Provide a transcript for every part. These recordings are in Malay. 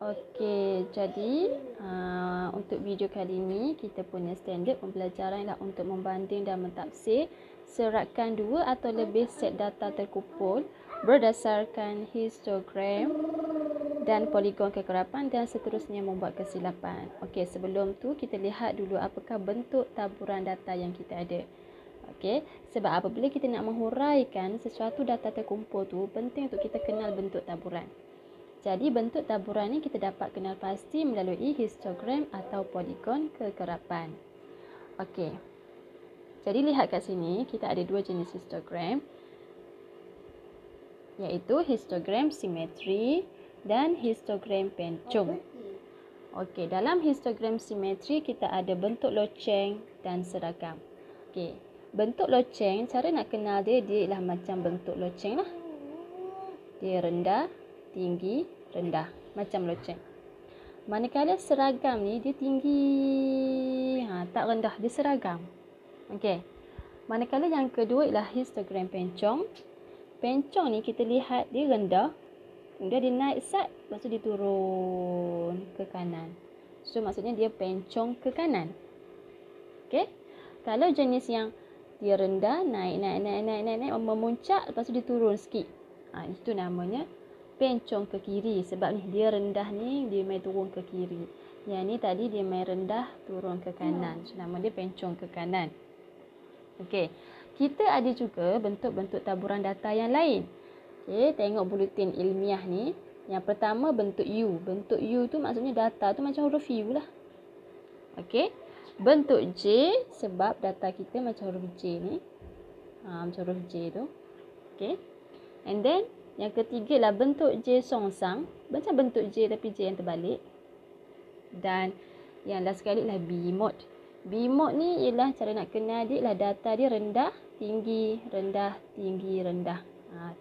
Okey, jadi untuk video kali ini kita punya standard pembelajaran ialah untuk membanding dan mentafsir seratkan dua atau lebih set data terkumpul berdasarkan histogram dan poligon kekerapan dan seterusnya membuat kesilapan. Okey, sebelum tu kita lihat dulu apakah bentuk taburan data yang kita ada. Okey, sebab apabila kita nak menghuraikan sesuatu data terkumpul tu penting untuk kita kenal bentuk taburan. Jadi bentuk taburan ni kita dapat kenal pasti melalui histogram atau poligon kekerapan. Okey. Jadi lihat kat sini kita ada dua jenis histogram, iaitu histogram simetri dan histogram pencung. Okey, dalam histogram simetri kita ada bentuk loceng dan seragam. Okey, bentuk loceng, cara nak kenal dia ialah macam bentuk loceng lah. Dia rendah, tinggi, rendah, macam loceng. Manakala seragam ni dia tinggi, tak rendah, dia seragam. Okey. Manakala yang kedua ialah histogram pencong. Pencong ni kita lihat dia rendah, kemudian dia naik sat, lepas tu dia turun ke kanan. So maksudnya dia pencong ke kanan. Okey. Kalau jenis yang dia rendah, naik, memuncak, lepas tu dia turun sikit. Itu namanya pencong ke kiri. Sebab ni dia rendah ni dia main turun ke kiri. Yang ni tadi dia main rendah turun ke kanan. So nama dia pencong ke kanan. Okey. Kita ada juga bentuk-bentuk taburan data yang lain. Okey, tengok buletin ilmiah ni. Yang pertama bentuk U. Bentuk U tu maksudnya data tu macam huruf U lah. Okey. Bentuk J sebab data kita macam huruf J ni. Macam huruf J tu. Okey. And then yang ketiga lah bentuk J songsang. Macam bentuk J tapi J yang terbalik. Dan yang last sekali lah B mode. B mode ni ialah cara nak kenal dia ialah data dia rendah, tinggi, rendah, tinggi, rendah.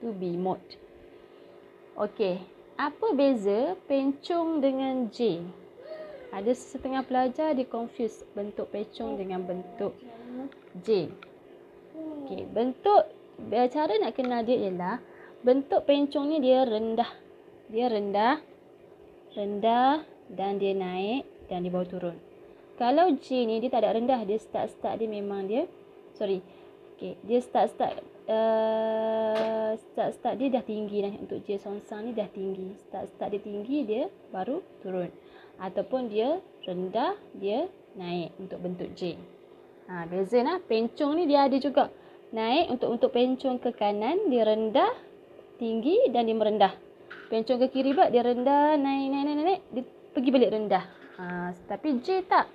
Tu B mode. Okey. Apa beza pencung dengan J? Ada setengah pelajar dia confuse bentuk pencung dengan bentuk J. Okey, cara nak kenal dia ialah bentuk pencung ni dia rendah. Dia rendah dan dia naik dan dia baru turun. Kalau J ni dia tak ada rendah, dia start dia memang dia dia start dia dah tinggi dah. Untuk J songsang ni dah tinggi. Start dia tinggi, dia baru turun. Ataupun dia rendah, dia naik untuk bentuk J. Beza lah. Pencung ni dia ada juga naik untuk pencung ke kanan, dia rendah, tinggi dan dia merendah. Pencung ke kiri pula dia rendah, naik, dia pergi balik rendah. Tapi J tak.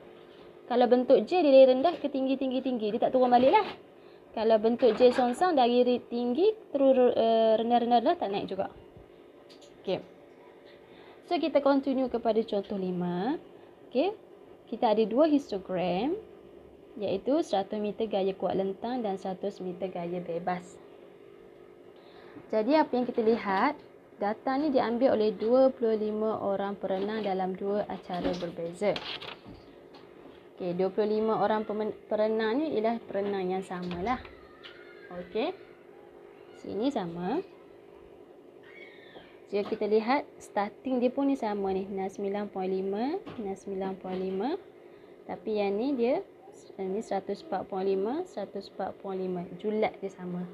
Kalau bentuk J dia dari rendah ke tinggi, dia tak turun balik lah. Kalau bentuk J songsang dari tinggi terus rendah tak naik juga. Okey. So kita continue kepada contoh 5. Okey. Kita ada dua histogram, iaitu 100 meter gaya kuat lentang dan 100 meter gaya bebas. Jadi apa yang kita lihat, data ni diambil oleh 25 orang perenang dalam dua acara berbeza. Okey, 25 orang perenang ni ialah perenang yang samalah. Okey. Sini sama. Jika kita lihat starting dia pun ni sama ni, 9.5, 9.5. Tapi yang ni dia ini 104.5, 104.5. Julat dia sama.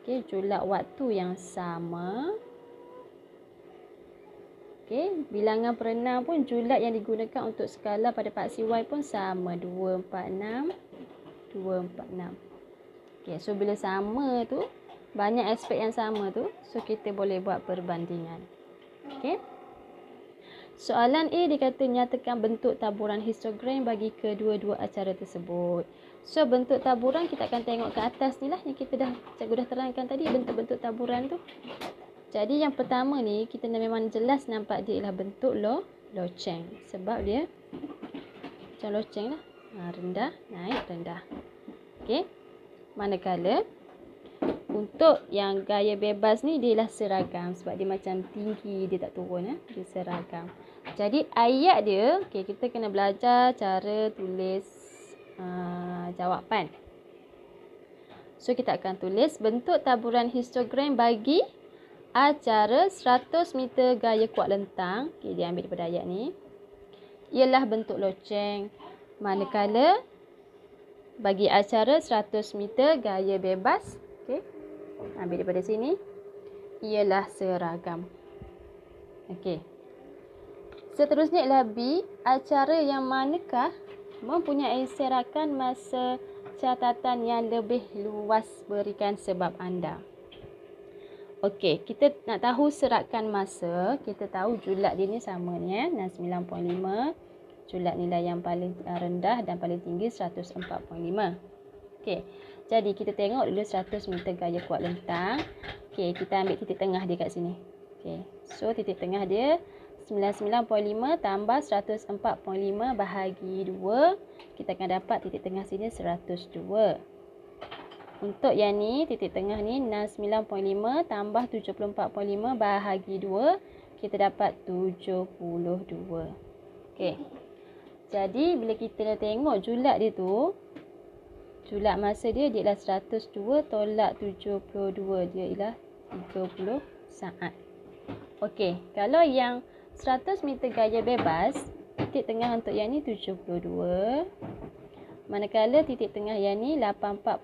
Okey, julat waktu yang sama. Okey, bilangan perenang pun julat yang digunakan untuk skala pada paksi Y pun sama, 246, 246. Okey, so bila sama tu, banyak aspek yang sama tu, so kita boleh buat perbandingan. Okey. Soalan A dikata nyatakan bentuk taburan histogram bagi kedua-dua acara tersebut. So bentuk taburan kita akan tengok ke atas ni lah yang cikgu dah terangkan tadi, bentuk-bentuk taburan tu. Jadi yang pertama ni kita memang jelas nampak dia ialah bentuk loceng. Sebab dia macam loceng lah. Rendah, naik, rendah. Okey. Manakala untuk yang gaya bebas ni dia ialah seragam. Sebab dia macam tinggi, dia tak turun. Dia seragam. Jadi ayat dia, okay, kita kena belajar cara tulis jawapan. So kita akan tulis bentuk taburan histogram bagi acara 100 meter gaya kuat lentang, okey, dia ambil daripada ayat ni, ialah bentuk loceng. Manakala bagi acara 100 meter gaya bebas, okey, ambil daripada sini, ialah seragam. Okey. Seterusnya ialah B, acara yang manakah mempunyai serakan masa catatan yang lebih luas, berikan sebab anda. Okey, kita nak tahu serakan masa, kita tahu julat dia ni sama ni 9.5, julat nilai yang paling rendah dan paling tinggi 104.5. Okey, jadi kita tengok dulu 100 meter gaya kuat lentang. Okey, kita ambil titik tengah dia kat sini. Okey, so titik tengah dia 99.5 tambah 104.5 bahagi 2. Kita akan dapat titik tengah sini 102. Untuk yang ni, titik tengah ni 9.5 tambah 74.5 bahagi 2. Kita dapat 72. Okey. Jadi, bila kita tengok julat dia tu, julat masa dia ialah 102 tolak 72. Dia ialah 30 saat. Okey, kalau yang 100 meter gaya bebas, titik tengah untuk yang ni 72. Manakala titik tengah yang ni 84.5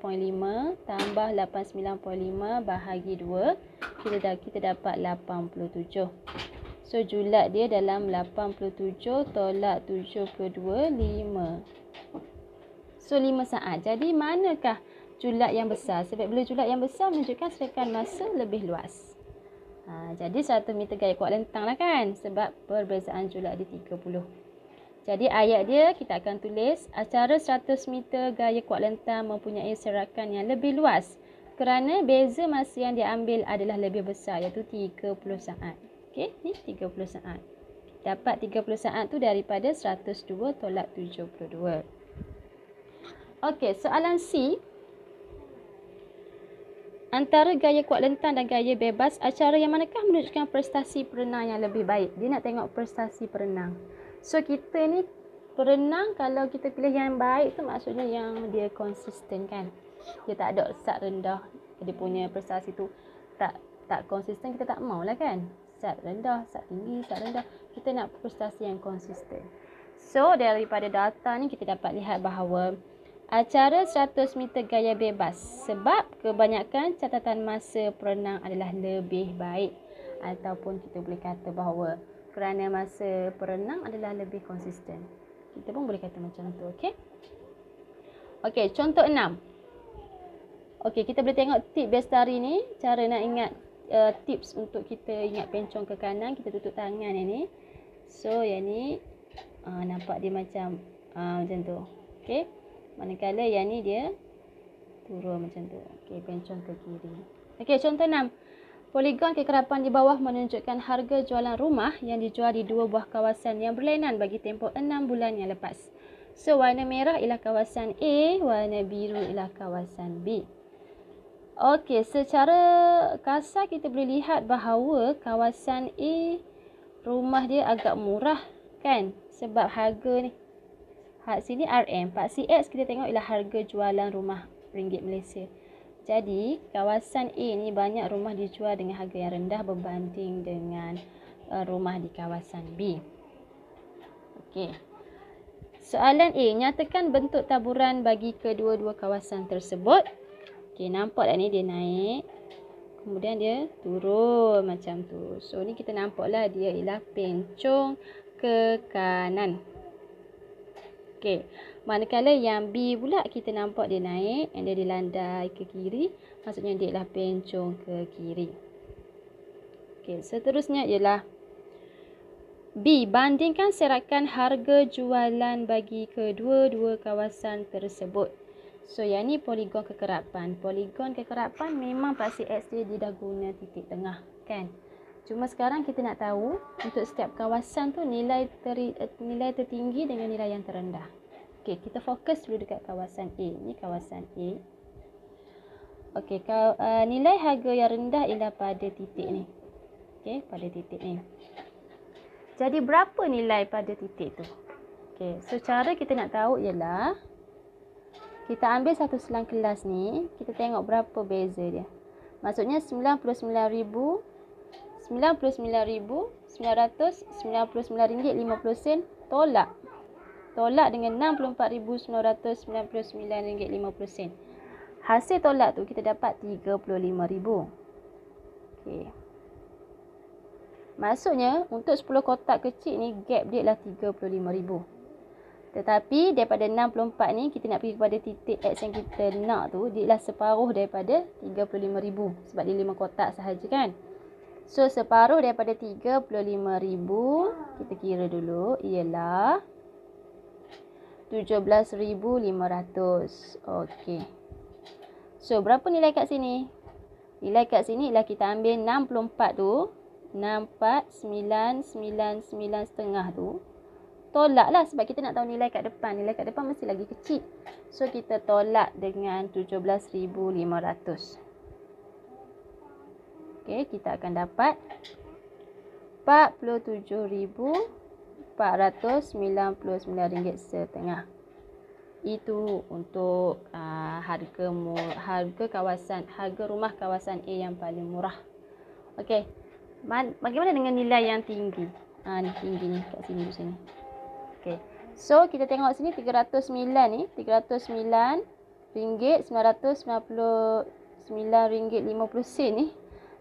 tambah 89.5 bahagi 2, kita dapat 87. So julat dia dalam 87 tolak 72, 5. So 5 saat. Jadi manakah julat yang besar? Sebab bila julat yang besar menunjukkan serakan masa lebih luas. Jadi 100 meter gaya kuat lentang lah kan, sebab perbezaan julat dia 30. Jadi ayat dia kita akan tulis, acara 100 meter gaya kuat lentang mempunyai serakan yang lebih luas kerana beza masa yang diambil adalah lebih besar, iaitu 30 saat. Okey, ni 30 saat. Dapat 30 saat tu daripada 102 tolak 72. Okey, soalan C. Antara gaya kuat lentang dan gaya bebas, acara yang manakah menunjukkan prestasi perenang yang lebih baik? Dia nak tengok prestasi perenang. So, kita ni perenang, kalau kita pilih yang baik tu maksudnya yang dia konsisten kan. Dia tak ada start rendah. Dia punya prestasi tu tak konsisten, kita tak maulah kan. Start rendah, start tinggi, start rendah. Kita nak prestasi yang konsisten. So, daripada data ni kita dapat lihat bahawa acara 100 meter gaya bebas, sebab kebanyakan catatan masa perenang adalah lebih baik, ataupun kita boleh kata bahawa kerana masa perenang adalah lebih konsisten. Kita pun boleh kata macam tu, okey? Okey, contoh 6. Okey, kita boleh tengok tip bestari ni, cara nak ingat tips untuk kita ingat pencong ke kanan, kita tutup tangan yang ni. So, yang ni nampak dia macam tu. Okey. Manakala yang ni dia turun macam tu. Okey, pencong ke kiri. Okey, contoh 6. Poligon kekerapan di bawah menunjukkan harga jualan rumah yang dijual di dua buah kawasan yang berlainan bagi tempoh 6 bulan yang lepas. So, warna merah ialah kawasan A, warna biru ialah kawasan B. Okey, secara kasar kita boleh lihat bahawa kawasan A, rumah dia agak murah kan? Sebab harga ni, sini RM. Part CX kita tengok ialah harga jualan rumah ringgit Malaysia. Jadi, kawasan A ni banyak rumah dijual dengan harga yang rendah berbanding dengan rumah di kawasan B. Okey. Soalan A, nyatakan bentuk taburan bagi kedua-dua kawasan tersebut. Okey, nampak tak ni dia naik. Kemudian dia turun macam tu. So, ni kita nampaklah dia ialah pencong ke kanan. Okey, manakala yang B pula kita nampak dia naik dan dia dilandai ke kiri, maksudnya dia adalah pencong ke kiri. Okey, seterusnya ialah B, bandingkan serakan harga jualan bagi kedua-dua kawasan tersebut. So, yang ni poligon kekerapan. Poligon kekerapan memang pasti X dia dah guna titik tengah kan. Cuma sekarang kita nak tahu untuk setiap kawasan tu nilai tertinggi dengan nilai yang terendah. Okey, kita fokus dulu dekat kawasan A. Ni kawasan A. Okey, nilai harga yang rendah ialah pada titik ni. Okey, pada titik ni. Jadi berapa nilai pada titik tu? Okey, so cara kita nak tahu ialah kita ambil satu selang kelas ni, kita tengok berapa beza dia. Maksudnya 99,000 RM99,999.50 tolak. Tolak dengan RM64,999.50. Hasil tolak tu kita dapat RM35,000. Okey. Maksudnya untuk 10 kotak kecil ni gap dia ialah RM35,000. Tetapi daripada 64 ni kita nak pergi kepada titik X yang kita nak tu, dia ialah separuh daripada RM35,000 sebab dia 5 kotak sahaja kan. So separuh daripada RM35,000 kita kira dulu ialah RM17,500. Okey. So berapa nilai kat sini? Nilai kat sini ialah kita ambil 64 tu, 64,999.5 tu. Tolak lah sebab kita nak tahu nilai kat depan. Nilai kat depan mesti lagi kecil. So kita tolak dengan 17,500. Okey, kita akan dapat RM47,499.5. Itu untuk harga rumah kawasan A yang paling murah. Okey. Bagaimana dengan nilai yang tinggi? Ni tinggi ni kat sini di sini. Okey. So kita tengok sini 309 ni, RM309,999.50 ni.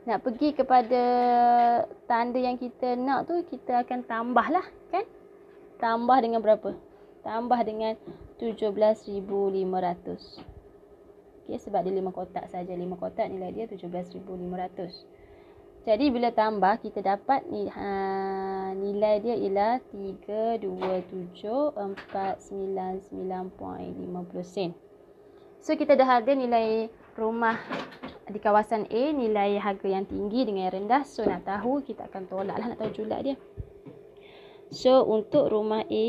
Nak pergi kepada tanda yang kita nak tu, kita akan tambah lah kan? Tambah dengan berapa? Tambah dengan 17,500. Okey, sebab dia 5 kotak saja. 5 kotak nilai dia 17,500. Jadi bila tambah kita dapat nilai dia ialah 327,499.50 sen. So kita dah ada nilai rumah di kawasan A, nilai harga yang tinggi dengan yang rendah. So nak tahu, kita akan tolak lah, nak tahu julat dia. So untuk rumah A,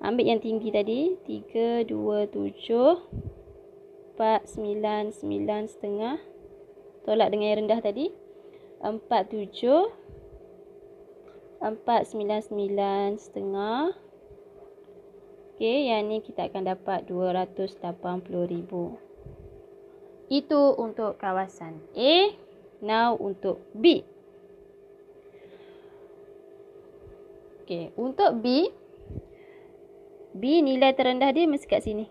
ambil yang tinggi tadi 327,499.5, tolak dengan yang rendah tadi 47,499.5. Okey, yang ni kita akan dapat 280,000. Itu untuk kawasan A. Now untuk B. Okey, untuk B nilai terendah dia mesti kat sini.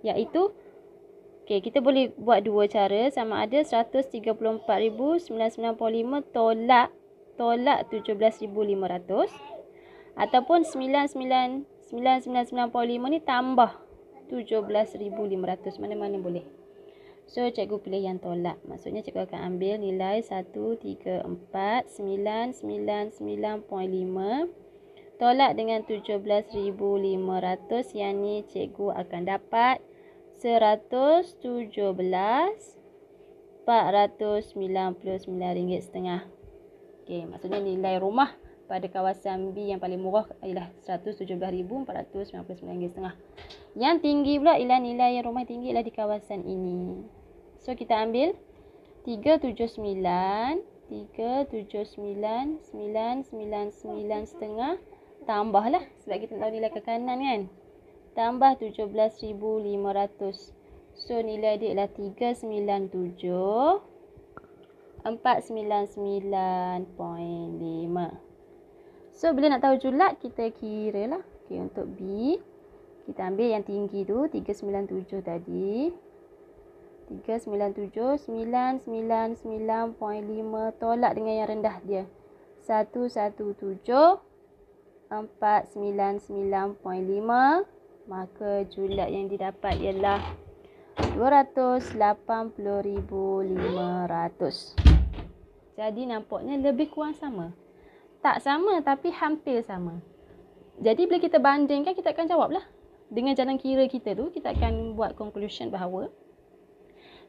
Iaitu, okey, kita boleh buat dua cara. Sama ada 134,995 tolak 17,500. Ataupun 999.5 ni tambah 17,500. Mana-mana boleh. So cikgu pilih yang tolak. Maksudnya cikgu akan ambil nilai 134,999.5 tolak dengan 17,500. Yang ni cikgu akan dapat 117,499.5 ringgit. Okey, maksudnya nilai rumah pada kawasan B yang paling murah ialah 117,499.5 ringgit. Yang tinggi pula ialah nilai rumah tinggi ialah di kawasan ini. So kita ambil 379,999.5 tambahlah sebab kita tahu nilai ke kanan kan. Tambah 17,500. So nilai dia ialah 397,499.5. So bila nak tahu julat kita kira lah. Okey, untuk B kita ambil yang tinggi tu 397 tadi. 397,999.5 tolak dengan yang rendah dia 117,499.5. Maka julat yang didapat ialah 280,500. Jadi nampaknya lebih kurang sama. Tak sama tapi hampir sama. Jadi bila kita bandingkan, kita akan jawablah. Dengan jalan kira kita tu, kita akan buat conclusion bahawa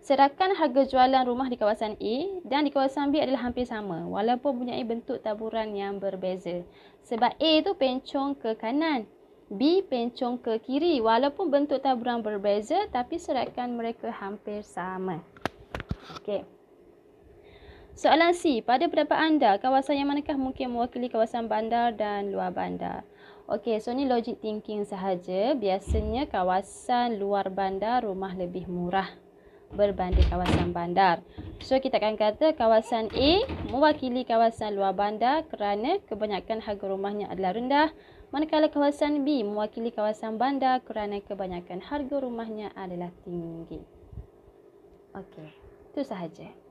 serahkan harga jualan rumah di kawasan A dan di kawasan B adalah hampir sama walaupun mempunyai bentuk taburan yang berbeza. Sebab A tu pencong ke kanan, B pencong ke kiri. Walaupun bentuk taburan berbeza tapi serahkan mereka hampir sama. Okey. Soalan C. Pada pendapat anda, kawasan yang manakah mungkin mewakili kawasan bandar dan luar bandar? Okey, so ni logic thinking sahaja. Biasanya kawasan luar bandar rumah lebih murah. berbanding kawasan bandar. So, kita akan kata kawasan A mewakili kawasan luar bandar kerana kebanyakan harga rumahnya adalah rendah. Manakala kawasan B mewakili kawasan bandar kerana kebanyakan harga rumahnya adalah tinggi. Okey, itu sahaja.